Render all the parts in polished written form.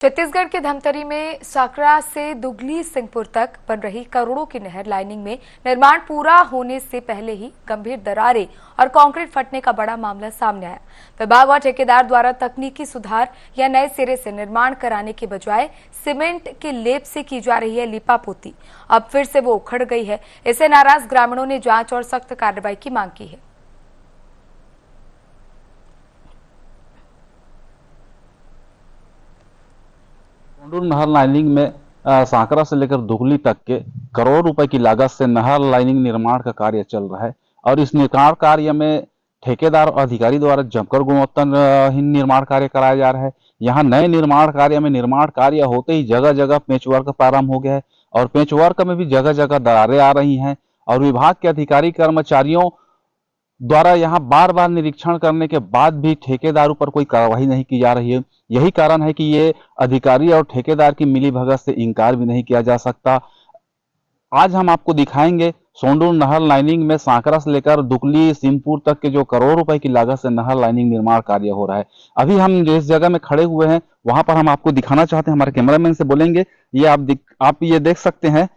छत्तीसगढ़ के धमतरी में सकरा से दुगली सिंहपुर तक बन रही करोड़ों की नहर लाइनिंग में निर्माण पूरा होने से पहले ही गंभीर दरारें और कंक्रीट फटने का बड़ा मामला सामने आया। विभाग और ठेकेदार द्वारा तकनीकी सुधार या नए सिरे से निर्माण कराने के बजाय सीमेंट के लेप से की जा रही है लीपापोती। अब फिर से वो उखड़ गई है। इससे नाराज ग्रामीणों ने जांच और सख्त कार्रवाई की मांग की है। सोंडूर नहर लाइनिंग में सांकरा से लेकर दुगली तक के करोड़ रुपए की लागत से नहर लाइनिंग निर्माण का कार्य चल रहा है और इस निर्माण कार्य में ठेकेदार और अधिकारी द्वारा जमकर गुणवत्ताहीन निर्माण कार्य कराया जा रहा है। यहाँ नए निर्माण कार्य में निर्माण कार्य होते ही जगह जगह पेचवर्क प्रारंभ हो गया है और पेचवर्क में भी जगह जगह दरारें आ रही हैं और विभाग के अधिकारी कर्मचारियों द्वारा यहाँ बार बार निरीक्षण करने के बाद भी ठेकेदारों पर कोई कार्रवाई नहीं की जा रही है। यही कारण है कि ये अधिकारी और ठेकेदार की मिलीभगत से इनकार भी नहीं किया जा सकता। आज हम आपको दिखाएंगे सोंडूर नहर लाइनिंग में सांकरा से लेकर दुगली सिंहपुर तक के जो करोड़ रुपए की लागत से नहर लाइनिंग निर्माण कार्य हो रहा है। अभी हम जिस जगह में खड़े हुए हैं वहां पर हम आपको दिखाना चाहते हैं। हमारे कैमरामैन से बोलेंगे, ये आप ये देख सकते हैं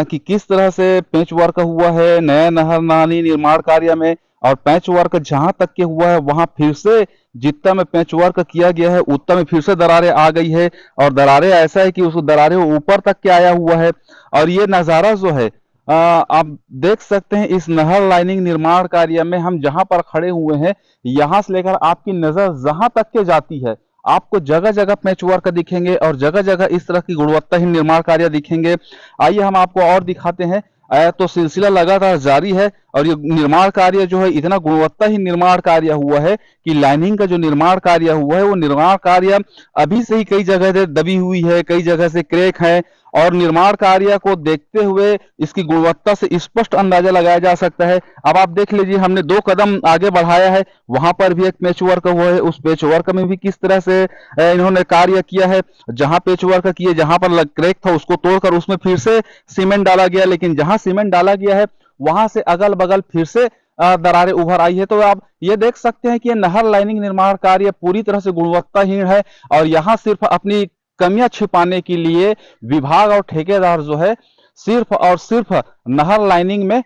कि किस तरह से पेच वर्क हुआ है नए नहर नाली निर्माण कार्य में, और पैच वर्क जहां तक के हुआ है वहां फिर से जितना में पैच वर्क किया गया है उतना में फिर से दरारें आ गई है और दरारें ऐसा है कि उस दरारें ऊपर तक के आया हुआ है। और ये नजारा जो है आप देख सकते हैं इस नहर लाइनिंग निर्माण कार्य में हम जहां पर खड़े हुए हैं यहां से लेकर आपकी नजर जहां तक के जाती है आपको जगह जगह पैच वर्क दिखेंगे और जगह जगह इस तरह की गुणवत्ताहीन निर्माण कार्य दिखेंगे। आइए हम आपको और दिखाते हैं। तो सिलसिला लगातार जारी है और ये निर्माण कार्य जो है इतना गुणवत्ताहीन निर्माण कार्य हुआ है कि लाइनिंग का जो निर्माण कार्य हुआ है वो निर्माण कार्य अभी से ही कई जगह से दबी हुई है, कई जगह से क्रैक है और निर्माण कार्य को देखते हुए इसकी गुणवत्ता से स्पष्ट अंदाजा लगाया जा सकता है। अब आप देख लीजिए, हमने 2 कदम आगे बढ़ाया है, वहां पर भी एक पेच वर्क हुआ है, उस पेच वर्क में भी किस तरह से इन्होंने कार्य किया है। जहां पेच वर्क किए, जहां पर क्रैक था उसको तोड़कर उसमें फिर से सीमेंट डाला गया, लेकिन जहां सीमेंट डाला गया है वहां से अगल बगल फिर से दरारें उभर आई है। तो आप ये देख सकते हैं कि ये नहर लाइनिंग निर्माण कार्य पूरी तरह से गुणवत्ताहीन है और यहाँ सिर्फ अपनी कमियां छिपाने के लिए विभाग और ठेकेदार जो है सिर्फ और सिर्फ नहर लाइनिंग में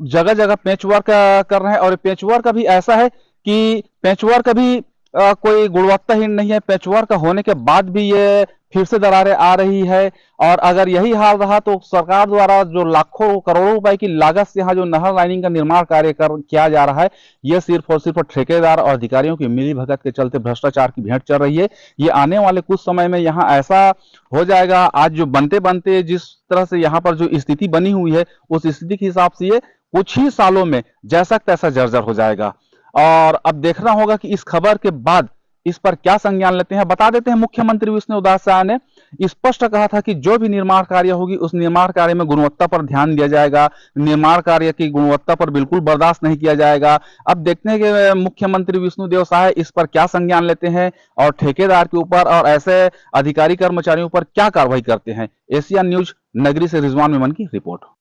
जगह जगह पेचवर्क कर रहे हैं। और पेचवर्क भी ऐसा है कि पेचवर्क भी कोई गुणवत्ताहीन नहीं है। पेचवर्क होने के बाद भी ये फिर से दरारें आ रही है और अगर यही हाल रहा तो सरकार द्वारा जो लाखों करोड़ों रुपए की लागत से यहाँ जो नहर लाइनिंग का निर्माण कार्य किया जा रहा है ये सिर्फ और सिर्फ ठेकेदार और अधिकारियों की मिलीभगत के चलते भ्रष्टाचार की भेंट चल रही है। ये आने वाले कुछ समय में यहाँ ऐसा हो जाएगा, आज जो बनते बनते जिस तरह से यहाँ पर जो स्थिति बनी हुई है उस स्थिति के हिसाब से ये कुछ ही सालों में जैसा तैसा जर्जर हो जाएगा। और अब देखना होगा कि इस खबर के बाद इस पर क्या संज्ञान लेते हैं। बता देते हैं, मुख्यमंत्री विष्णुदेव साय ने स्पष्ट कहा था कि जो भी निर्माण कार्य होगी उस निर्माण कार्य में गुणवत्ता पर ध्यान दिया जाएगा, निर्माण कार्य की गुणवत्ता पर बिल्कुल बर्दाश्त नहीं किया जाएगा। अब देखते हैं कि मुख्यमंत्री विष्णुदेव साय इस पर क्या संज्ञान लेते हैं और ठेकेदार के ऊपर और ऐसे अधिकारी कर्मचारियों पर क्या कार्रवाई करते हैं। एशिया न्यूज नगरी से रिजवान मेमन की रिपोर्ट।